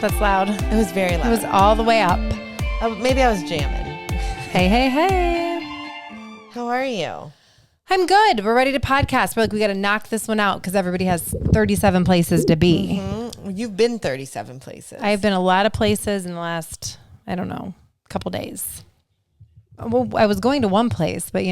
That's loud. It was very loud. It was all the way up. Maybe I was jamming. Hey. How are you? I'm good. We're ready to podcast. We're like, we got to knock this one out because everybody has 37 places to be. Mm-hmm. You've been 37 places. I've been a lot of places in the last, I don't know, couple days. Well, I was going to one place, but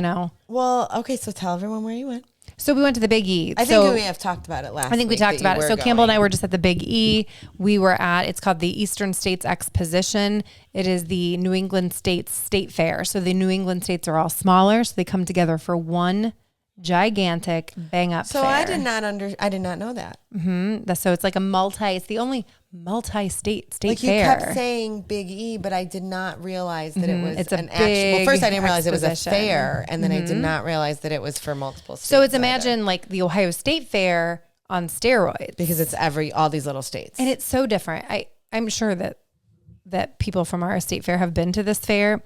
Well, okay, so tell everyone where you went. So we went to the Big E. I think we have talked about it last week. I think we talked about it. So Campbell and I were just at the Big E. We were at, it's called the Eastern States Exposition. It is the New England States State Fair. So the New England states are all smaller. So they come together for one gigantic bang up fair. So I did not know that. Mm-hmm. So it's like it's the only multi-state fair. Like you kept saying Big E, but I did not realize that it was an actual. Well, first I didn't realize it was a fair, and then I did not realize that it was for multiple states. So it's imagine like the Ohio State Fair on steroids. Because it's all these little states. And it's so different. I'm sure that people from our state fair have been to this fair.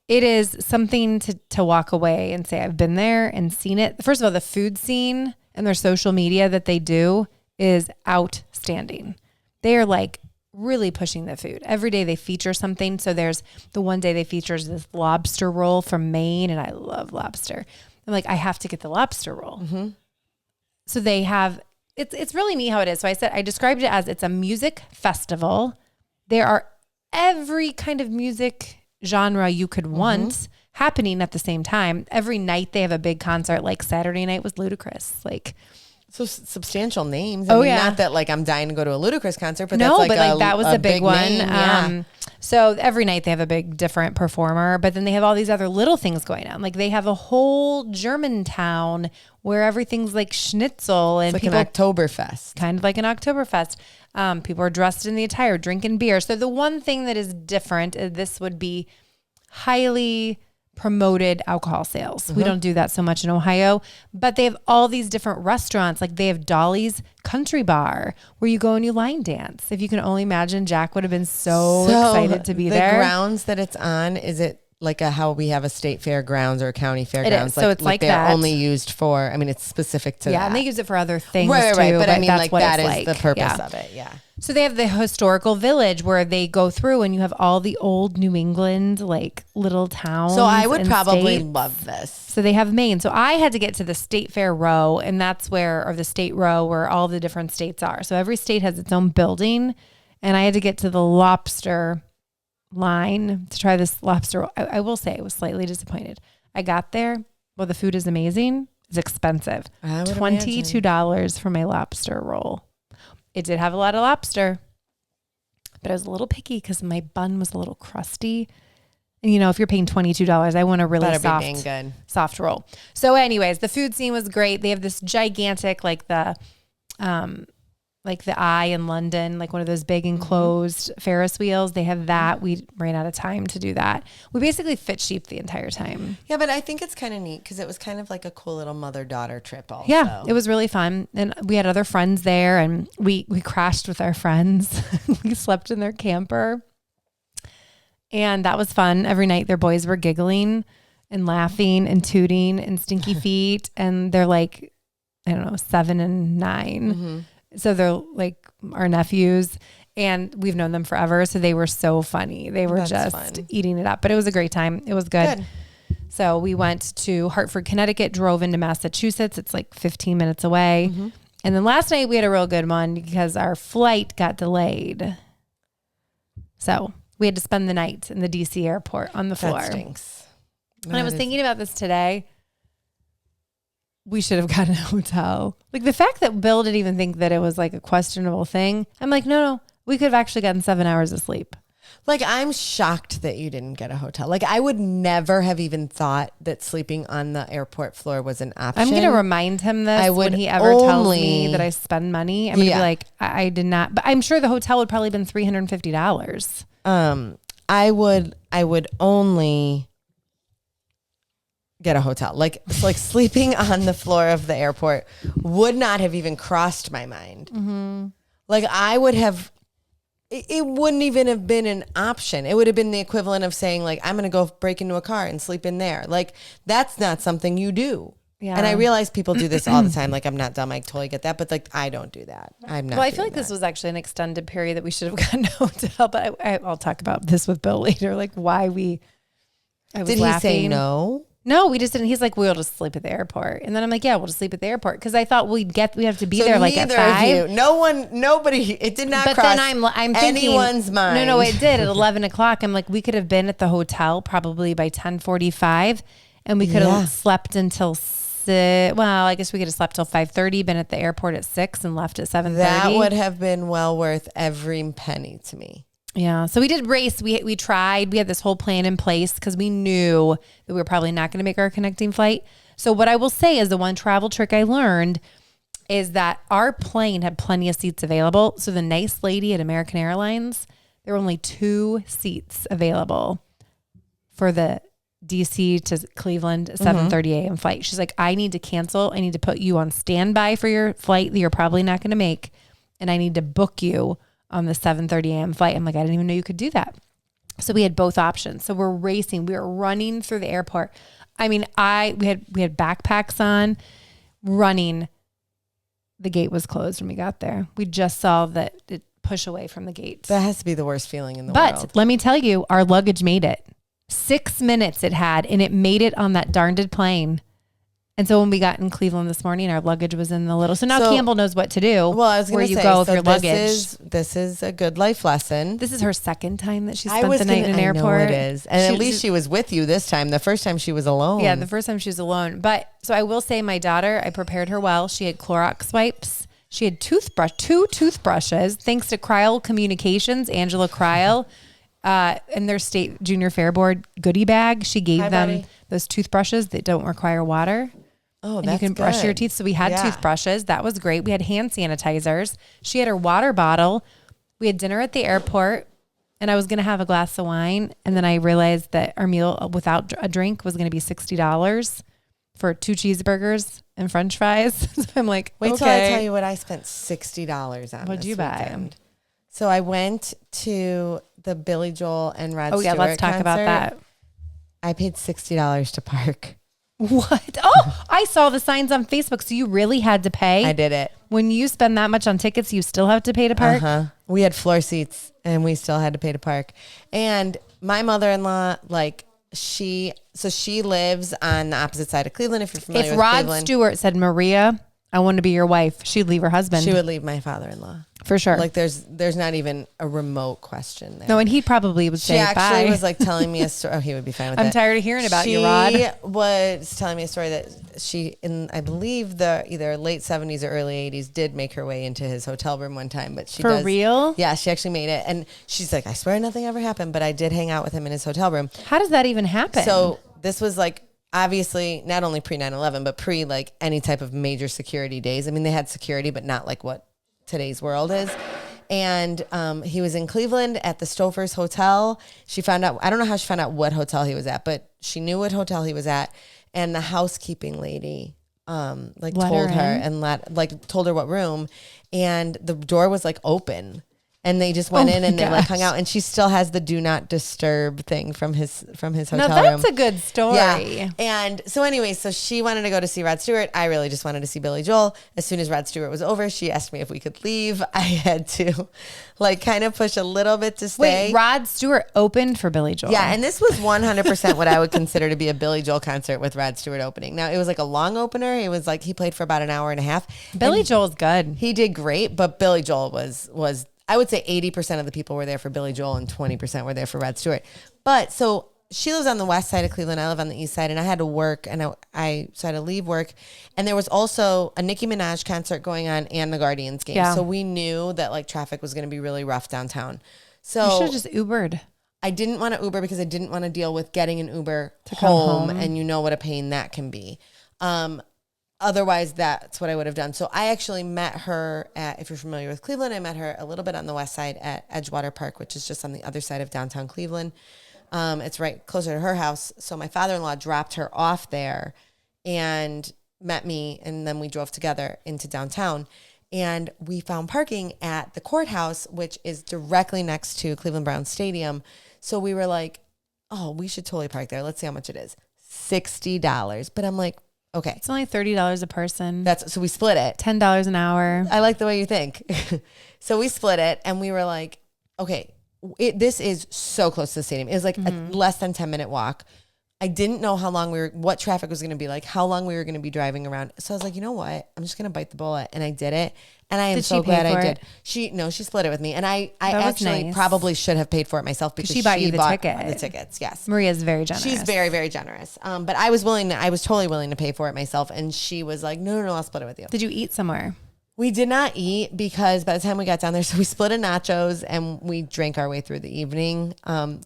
It is something to walk away and say, I've been there and seen it. First of all, the food scene and their social media that they do is outstanding. They are like really pushing the food. Every day they feature something. So there's the one day they features this lobster roll from Maine, and I love lobster. I'm like, I have to get the lobster roll. Mm-hmm. So they have, it's really neat how it is. So I described it as it's a music festival. There are every kind of music genre you could want happening at the same time. Every night they have a big concert. Like Saturday night was Ludacris. Like, so substantial names. I mean, not that like I'm dying to go to a Ludacris concert, but that's like that was a big one. Name, so every night they have a big different performer, but then they have all these other little things going on. Like they have a whole German town where everything's like schnitzel and it's like an Oktoberfest. Kind of like an Oktoberfest. People are dressed in the attire, drinking beer. So the one thing that is different is this would be highly promoted alcohol sales. Mm-hmm. We don't do that so much in Ohio, but they have all these different restaurants. Like they have Dolly's Country Bar where you go and you line dance. If you can only imagine, Jack would have been so excited to be there. The grounds that it's on, is it like how we have a state fair grounds or a county fair grounds? So it's like they're that. only used for, I mean, it's specific to that. Yeah, and they use it for other things right, too. But I mean, like that is like the purpose of it. Yeah. So they have the historical village where they go through and you have all the old New England, like little towns. So I would probably love this. So they have Maine. So I had to get to the state fair row, and that's or the state row where all the different states are. So every state has its own building, and I had to get to the lobster line to try this lobster roll. I will say I was slightly disappointed. I got there. Well, the food is amazing. It's expensive. $22 for my lobster roll. It did have a lot of lobster, but I was a little picky because my bun was a little crusty. And if you're paying $22, I want a really soft roll. So anyways, the food scene was great. They have this gigantic, like the Eye in London, like one of those big enclosed Ferris wheels. They have that. We ran out of time to do that. We basically fit sheep the entire time. Yeah, but I think it's kind of neat because it was kind of like a cool little mother-daughter trip also. Yeah, it was really fun. And we had other friends there, and we crashed with our friends. We slept in their camper. And that was fun. Every night their boys were giggling and laughing and tooting and stinky feet. And they're like, I don't know, 7 and 9. Mm-hmm. So they're like our nephews, and we've known them forever. So they were so funny. They were just eating it up, but it was a great time. It was good. So we went to Hartford, Connecticut, drove into Massachusetts. It's like 15 minutes away. Mm-hmm. And then last night we had a real good one because our flight got delayed. So we had to spend the night in the DC airport on the floor. That stinks. And I was thinking about this today. We should have gotten a hotel. Like the fact that Bill didn't even think that it was like a questionable thing. I'm like, no, we could have actually gotten 7 hours of sleep. Like, I'm shocked that you didn't get a hotel. Like, I would never have even thought that sleeping on the airport floor was an option. I'm going to remind him this when he ever tells me that I spend money. I'm going to be like, I did not. But I'm sure the hotel would probably have been $350. I would only get a hotel. Like sleeping on the floor of the airport would not have even crossed my mind. Mm-hmm. Like I would have, it wouldn't even have been an option. It would have been the equivalent of saying like, I'm going to go break into a car and sleep in there. Like that's not something you do. Yeah. And I realize people do this all the time. Like, I'm not dumb. I totally get that. But like, I don't do that. I'm not. Well, I feel like this was actually an extended period that we should have gotten a hotel. But I'll talk about this with Bill later. Like why I was Did laughing. he say no? No, we just didn't. He's like, we'll just sleep at the airport. And then I'm like, yeah, we'll just sleep at the airport. Cause I thought we have to be there like at 5. Nobody, it did not But cross then I'm thinking, anyone's mind. No, it did at 11 o'clock. I'm like, we could have been at the hotel probably by 10:45 and we could have slept until 6. Well, I guess we could have slept till 5:30, been at the airport at 6 and left at 7:30. That would have been well worth every penny to me. Yeah. So we did race. We tried. We had this whole plan in place because we knew that we were probably not going to make our connecting flight. So what I will say is the one travel trick I learned is that our plane had plenty of seats available. So the nice lady at American Airlines, there were only 2 seats available for the DC to Cleveland 7:30 a.m. flight. She's like, I need to cancel. I need to put you on standby for your flight that you're probably not going to make. And I need to book you on the 7:30 a.m. flight. I'm like, I didn't even know you could do that. So we had both options. So we're racing. We were running through the airport. I mean, we had backpacks on, running. The gate was closed when we got there. We just saw that it push away from the gate. That has to be the worst feeling in the world. But let me tell you, our luggage made it. 6 minutes it had, and it made it on that darned plane. And so when we got in Cleveland this morning, our luggage was in the little. So now Campbell knows what to do. Well, I was going to say, where you go with your luggage. This is a good life lesson. This is her second time that she spent the night in an airport. I know it is. And at least she was with you this time. The first time she was alone. Yeah, the first time she was alone. But so I will say my daughter, I prepared her well. She had Clorox wipes. She had 2 toothbrushes. Thanks to Cryle Communications, Angela Cryle, in their state junior fair board goodie bag. She gave them those toothbrushes that don't require water. Oh, and you can brush your teeth. So we had toothbrushes. That was great. We had hand sanitizers. She had her water bottle. We had dinner at the airport, and I was going to have a glass of wine. And then I realized that our meal without a drink was going to be $60 for 2 cheeseburgers and French fries. So I'm like, wait till I tell you what I spent $60 on. What'd you buy? So I went to the Billy Joel and Rod Stewart yeah, let's talk concert. about that. I paid $60 to park. What? Oh, I saw the signs on Facebook. So you really had to pay? I did it. When you spend that much on tickets, you still have to pay to park? Uh-huh. We had floor seats and we still had to pay to park. And my mother-in-law, she lives on the opposite side of Cleveland. If you're familiar with Cleveland. If Rod Stewart said, Maria, I want to be your wife, she'd leave her husband. She would leave my father-in-law. For sure. There's not even a remote question there. No, and he probably would say bye. She actually was telling me a story. Oh, he would be fine with it. I'm tired of hearing about you, Rod. She was telling me a story that she, in I believe the either late 70s or early 80s, did make her way into his hotel room one time. But she For real? Yeah, she actually made it. And she's like, I swear nothing ever happened, but I did hang out with him in his hotel room. How does that even happen? So this was obviously not only pre 9/11, but pre any type of major security days. I mean, they had security, but not like what today's world is. And he was in Cleveland at the Stouffer's Hotel. She found out, I don't know how she found out what hotel he was at, but she knew what hotel he was at. And the housekeeping lady told her and told her what room. And the door was open. And they just went in and they hung out, and she still has the do not disturb thing from his hotel room. Now that's a good story. Yeah. And so anyway, so she wanted to go to see Rod Stewart. I really just wanted to see Billy Joel. As soon as Rod Stewart was over, she asked me if we could leave. I had to kind of push a little bit to stay. Wait, Rod Stewart opened for Billy Joel. Yeah, and this was 100% what I would consider to be a Billy Joel concert with Rod Stewart opening. Now, it was a long opener. It was he played for about an hour and a half. Billy Joel's good. He did great, but Billy Joel was I would say 80% of the people were there for Billy Joel and 20% were there for Rod Stewart. But so she lives on the west side of Cleveland. I live on the east side, and I had to work, and so I had to leave work. And there was also a Nicki Minaj concert going on and the Guardians game. Yeah. So we knew that traffic was going to be really rough downtown. So you should have just Ubered. I didn't want to Uber because I didn't want to deal with getting an Uber to home, and you know what a pain that can be. Otherwise, that's what I would have done. So I actually met her at, if you're familiar with Cleveland, I met her a little bit on the west side at Edgewater Park, which is just on the other side of downtown Cleveland. It's right closer to her house. So my father-in-law dropped her off there and met me, and then we drove together into downtown. And we found parking at the courthouse, which is directly next to Cleveland Browns Stadium. So we were like, oh, we should totally park there. Let's see how much it is. $60. But I'm like, Okay. It's only $30 a person. So we split it. $10 an hour. I like the way you think. So we split it and we were like, okay, this is so close to the stadium. It was like a less than 10-minute walk. I didn't know what traffic was going to be like, how long we were going to be driving around. So I was like, you know what? I'm just going to bite the bullet. And I did it. And I am so glad I did. She split it with me. And I actually probably should have paid for it myself because she bought you the ticket. The tickets. Yes. Maria's very generous. She's very, very generous. But I was totally willing to pay for it myself. And she was like, no, I'll split it with you. Did you eat somewhere? We did not eat because by the time we got down there, so we split a nachos and we drank our way through the evening.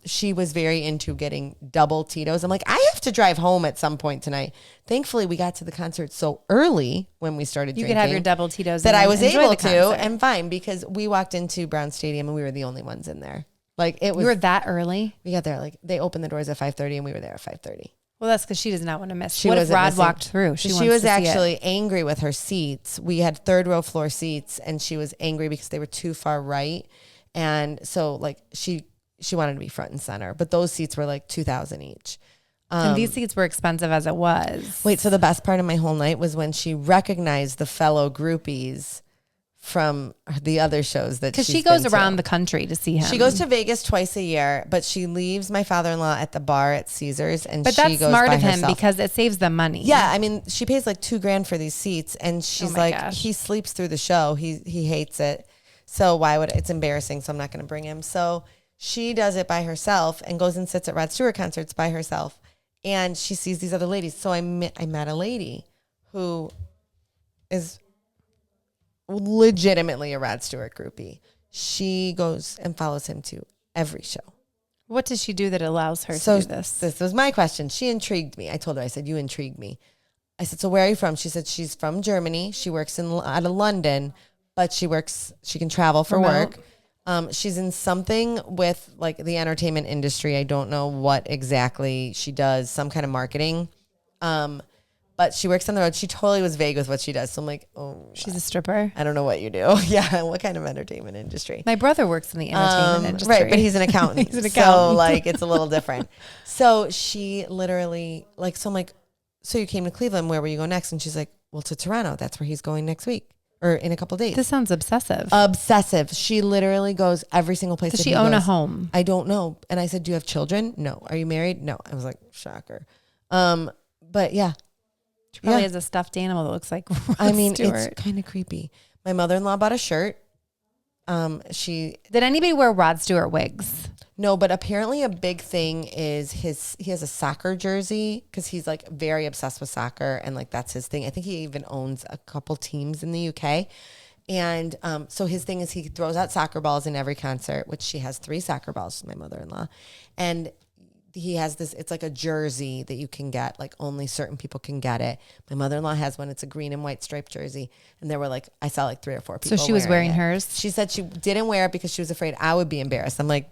She was very into getting double Tito's. I'm like, I have to drive home at some point tonight. Thankfully, we got to the concert so early when we started drinking. You could have your double Tito's. That I was able to, and fine, because we walked into Brown Stadium and we were the only ones in there. Like it was. You were that early? We got there, like they opened the doors at 5:30 and we were there at 5:30. Well, that's because she does not want to miss. What if Rod walked through? She was actually angry with her seats. We had third row floor seats, and she was angry because they were too far right, and so like she wanted to be front and center. But those seats were like $2,000 each. And these seats were expensive as it was. Wait, so the best part of my whole night was when she recognized the fellow groupies from the other shows that because she goes around the country to see him. She goes to Vegas twice a year, but she leaves my father-in-law at the bar at Caesars, and but that's smart of him because it saves them money. Yeah, I mean, she pays like $2,000 for these seats, and she's like, he sleeps through the show. He hates it, so it's embarrassing. So I'm not going to bring him. So she does it by herself and goes and sits at Rod Stewart concerts by herself, and she sees these other ladies. So I met a lady who is legitimately a Rod Stewart groupie. She goes and follows him to every show. What does she do that allows her to do this? This was my question. She intrigued me. I told her, I said, you intrigued me. I said, so where are you from? She said, she's from Germany. She works out of London, but she can travel for work. She's in something with like the entertainment industry. I don't know what exactly she does, some kind of marketing. But she works on the road. She totally was vague with what she does. So I'm like, oh. She's a stripper? I don't know what you do. Yeah. What kind of entertainment industry? My brother works in the entertainment industry. Right. But he's an accountant. He's an accountant. So like, it's a little different. So she literally so I'm like, so you came to Cleveland. Where will you go next? And she's like, well, to Toronto. That's where he's going next week or in a couple of days. This sounds obsessive. Obsessive. She literally goes every single place. Does she own a home? I don't know. And I said, do you have children? No. Are you married? No. I was like, shocker. But yeah. She probably has a stuffed animal that looks like Rod Stewart. It's kind of creepy. My mother-in-law bought a shirt. Did anybody wear Rod Stewart wigs? No, but apparently a big thing is he has a soccer jersey because he's like very obsessed with soccer and like that's his thing. I think he even owns a couple teams in the UK. And so his thing is he throws out soccer balls in every concert, which she has 3 soccer balls, my mother-in-law. And he has this, it's like a jersey that you can get, like only certain people can get it. My mother-in-law has one. It's a green and white striped jersey. And there were like, I saw like 3 or 4 people. So she was wearing it. hers? She said she didn't wear it because she was afraid I would be embarrassed. I'm like,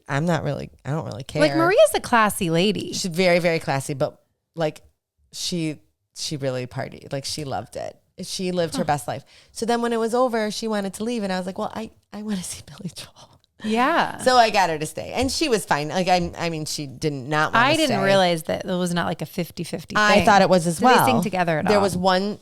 I don't really care. Like Maria's a classy lady. She's very, very classy, but like she really partied. Like she loved it. She lived her best life. So then when it was over, she wanted to leave. And I was like, well, I want to see Billy Joel. Yeah. So I got her to stay. And she was fine. Like, I mean, she did not want to stay. I didn't realize that it was not like a 50-50 thing. I thought it was as well. Did they sing together at all? There was one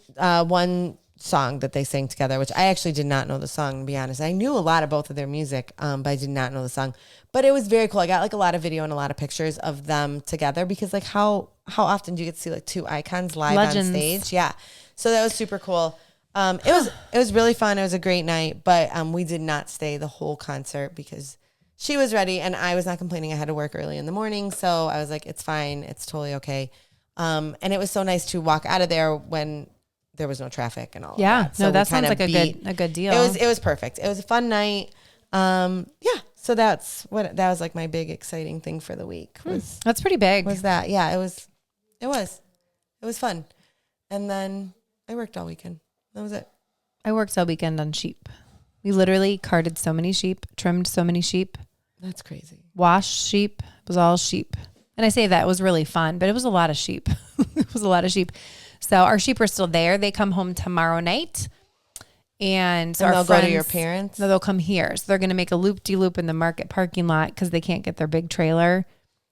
song that they sang together, which I actually did not know the song, to be honest. I knew a lot of both of their music, but I did not know the song. But it was very cool. I got like a lot of video and a lot of pictures of them together because like how often do you get to see like 2 icons live on stage? Yeah. So that was super cool. It was really fun. It was a great night, but we did not stay the whole concert because she was ready and I was not complaining. I had to work early in the morning, so I was like, it's fine. It's totally okay. And it was so nice to walk out of there when there was no traffic and all of that. So that sounds like a good deal. It was perfect. It was a fun night. Yeah. So that was like my big exciting thing for the week. That's pretty big. Was that? Yeah, it was fun. And then I worked all weekend. That was it. I worked all weekend on sheep. We literally carted so many sheep, trimmed so many sheep. That's crazy. Washed sheep. It was all sheep. And I say that it was really fun, but it was a lot of sheep. It was a lot of sheep. So our sheep are still there. They come home tomorrow night. And so they'll go to your parents? No, they'll come here. So they're going to make a loop-de-loop in the market parking lot because they can't get their big trailer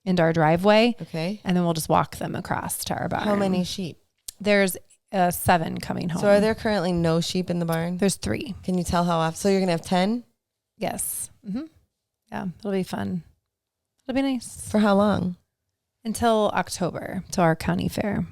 into our driveway. Okay. And then we'll just walk them across to our barn. How many sheep? There's 7 coming home. So are there currently no sheep in the barn? There's 3. Can you tell how often? So you're going to have 10? Yes. Mm-hmm. Yeah, it'll be fun. It'll be nice. For how long? Until October, to our county fair.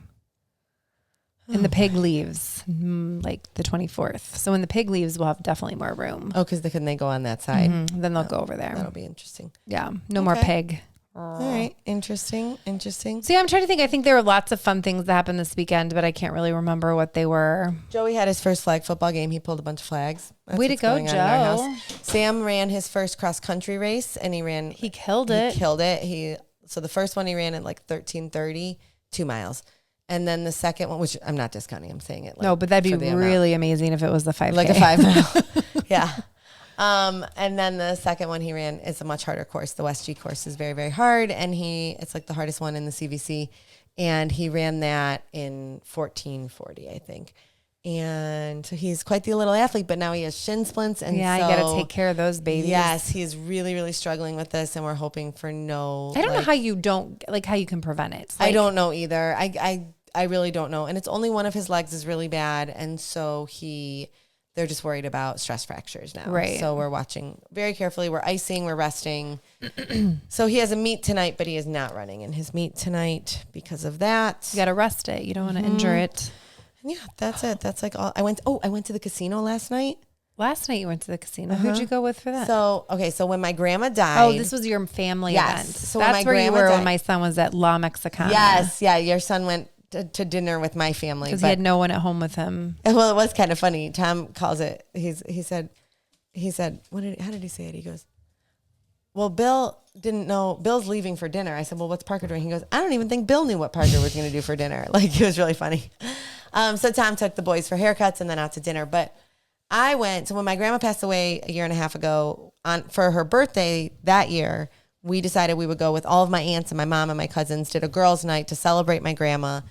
And the pig leaves like the 24th. So when the pig leaves, we'll have definitely more room. Oh, because can they go on that side? Mm-hmm. Then they'll go over there. That'll be interesting. Yeah, no more pig. All right, interesting. See, I'm trying to think. I think there were lots of fun things that happened this weekend, but I can't really remember what they were. Joey had his first flag football game. He pulled a bunch of flags. That's Way to what's go, going on in our Joe. house. Sam ran his first cross country race, and He killed it. So the first one he ran at like 13:30, 2 miles. And then the second one, which I'm not discounting, I'm saying it. Like, no, but that'd be really amazing if it was the 5K. Like a 5 mile. Yeah. And then the second one he ran is a much harder course. The West G course is very, very hard. And it's like the hardest one in the CVC. And he ran that in 14:40, I think. And so he's quite the little athlete, but now he has shin splints. And yeah, you got to take care of those babies. Yes, he's really, really struggling with this. And we're hoping for no. I don't know how you can prevent it. I don't know either. I really don't know. And it's only one of his legs is really bad. And so they're just worried about stress fractures now. Right. So we're watching very carefully. We're icing, we're resting. So he has a meet tonight, but he is not running in his meet tonight because of that. You got to rest it. You don't want to injure it. And yeah, that's it. That's like all. I went to the casino last night. Last night you went to the casino. Who'd you go with for that? So when my grandma died. Oh, this was your family event. So that's when my where you grandma were died, when my son was at La Mexicana. Yes. Yeah. Your son went to dinner with my family. Because he had no one at home with him. Well, it was kind of funny. Tom calls it. He said, how did he say it? He goes, well, Bill didn't know. Bill's leaving for dinner. I said, well, what's Parker doing? He goes, I don't even think Bill knew what Parker was going to do for dinner. Like, it was really funny. So Tom took the boys for haircuts and then out to dinner. But I went, so when my grandma passed away a year and a half ago, for her birthday that year, we decided we would go with all of my aunts and my mom and my cousins, did a girls' night to celebrate my grandma,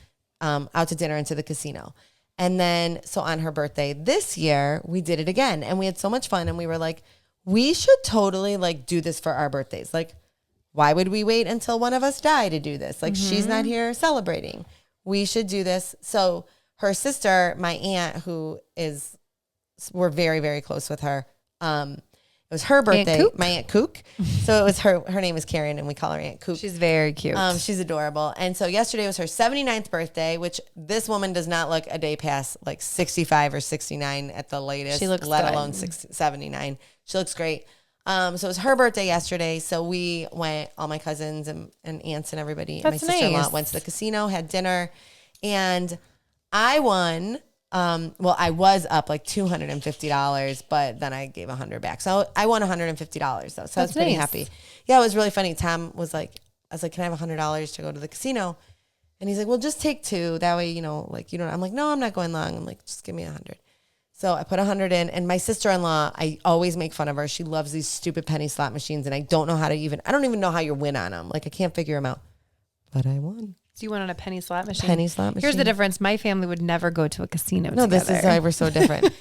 out to dinner and to the casino. And then, so on her birthday this year, we did it again. And we had so much fun. And we were like, we should totally like do this for our birthdays. Like, why would we wait until one of us die to do this? Like, she's not here celebrating. We should do this. So her sister, my aunt, we're very, very close with her. It was her birthday, my Aunt Kook. So it was her name is Karen and we call her Aunt Kook. She's very cute. She's adorable. And so yesterday was her 79th birthday, which this woman does not look a day past like 65 or 69 at the latest, she looks let good. alone 79. She looks great. So it was her birthday yesterday. So we went, all my cousins and aunts and everybody, and my sister-in-law went to the casino, had dinner, and I won. I was up like $250, but then I gave $100 back. So I won $150 though. So I was pretty happy. Yeah, it was really funny. Tom was like, I was like, can I have $100 to go to the casino? And he's like, well, just take 2. That way, I'm like, no, I'm not going long. I'm like, just give me 100. So I put 100 in, and my sister-in-law, I always make fun of her. She loves these stupid penny slot machines, and I don't even know how you win on them. Like, I can't figure them out, but I won. So you went on a penny slot machine? Penny slot machine. Here's the difference. My family would never go to a casino together. This is why we're so different.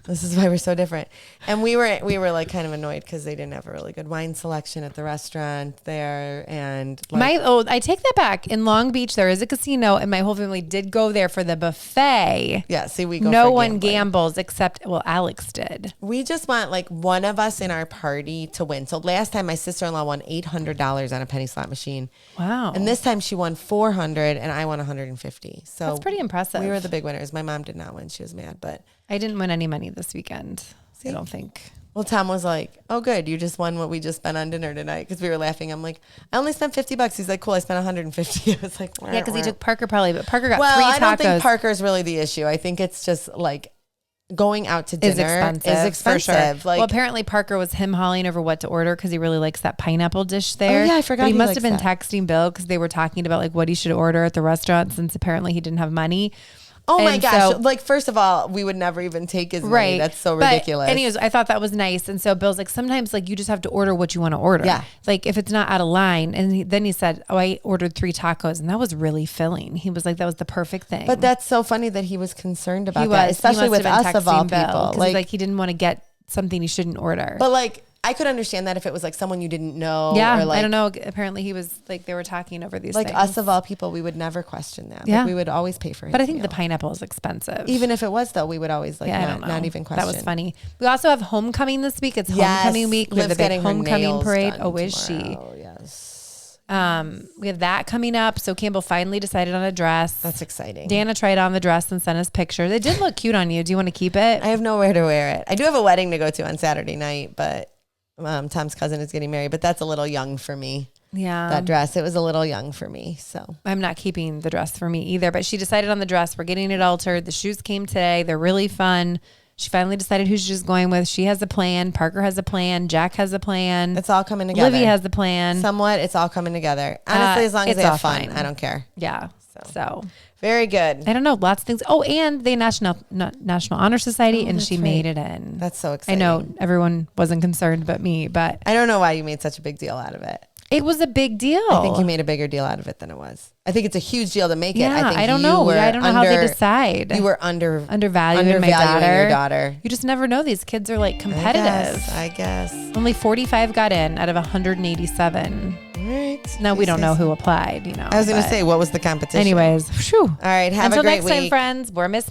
This is why we're so different. And we were like kind of annoyed because they didn't have a really good wine selection at the restaurant there. And I take that back. In Long Beach, there is a casino, and my whole family did go there for the buffet. Yeah, see, we go. No one gambles except Alex did. We just want like one of us in our party to win. So last time my sister-in-law won $800 on a penny slot machine. Wow. And this time she won $400 and I won $150. So that's pretty impressive. We were the big winners. My mom did not win. She was mad, but I didn't win any money this weekend. I don't think. Well, Tom was like, oh, good. You just won what we just spent on dinner tonight. Because we were laughing. I'm like, I only spent $50. He's like, cool. I spent $150. I was like, yeah, because he took Parker probably, but Parker got 3 tacos. I don't think Parker's really the issue. I think it's just like going out to dinner is expensive. For sure. Like, well, apparently Parker was him-hawing over what to order because he really likes that pineapple dish there. Oh, yeah, I forgot. But he must have been texting Bill because they were talking about like what he should order at the restaurant since apparently he didn't have money. Oh my gosh. So, like, first of all, we would never even take his money. That's so ridiculous. Anyways, I thought that was nice. And so Bill's like, sometimes like you just have to order what you want to order. Yeah. Like if it's not out of line. And then he said, oh, I ordered 3 tacos and that was really filling. He was like, that was the perfect thing. But that's so funny that he was concerned about that, especially with us of all people. Like he didn't want to get something he shouldn't order. But like, I could understand that if it was like someone you didn't know. Yeah, or like, I don't know. Apparently he was like, they were talking over these like things. us of all people, we would never question that. Yeah. Like, we would always pay for his But I think meal. the pineapple is expensive. Even if it was though, we would always like I don't not know. even question. That was funny. We also have homecoming this week. It's Yes, homecoming week. We have Liv's the big getting her homecoming nails parade. done Oh, is she? tomorrow. Yes. We have that coming up. So Campbell finally decided on a dress. That's exciting. Danna tried on the dress and sent us pictures. It did look cute on you. Do you want to keep it? I have nowhere to wear it. I do have a wedding to go to on Saturday night, but Tom's cousin is getting married, but that's a little young for me. Yeah. That dress, it was a little young for me. So I'm not keeping the dress for me either, but she decided on the dress. We're getting it altered. The shoes came today. They're really fun. She finally decided who she's going with. She has a plan. Parker has a plan. Jack has a plan. it's all coming together. Livy has the plan. Somewhat, it's all coming together. Honestly, as long as it's they all have fun, fine. I don't care. Yeah. So Very good. I don't know. Lots of things. Oh, and the National Honor Society, and that's she right. made it in. That's so I exciting. know everyone wasn't concerned but me, but I don't know why you made such a big deal out of it. it was a big deal. I think you made a bigger deal out of it than it was. I think it's a huge deal to make it. Yeah, I think don't you know. were I don't know how they decide. You were undervaluing undervaluing my your daughter. You just never know. These kids are like competitive. I guess. Only 45 got in out of 187. All right. No, we don't know who applied, you know. I was going to but say, what was the competition? anyways, phew. All right. Have Until a great next week. time, friends, we're Miss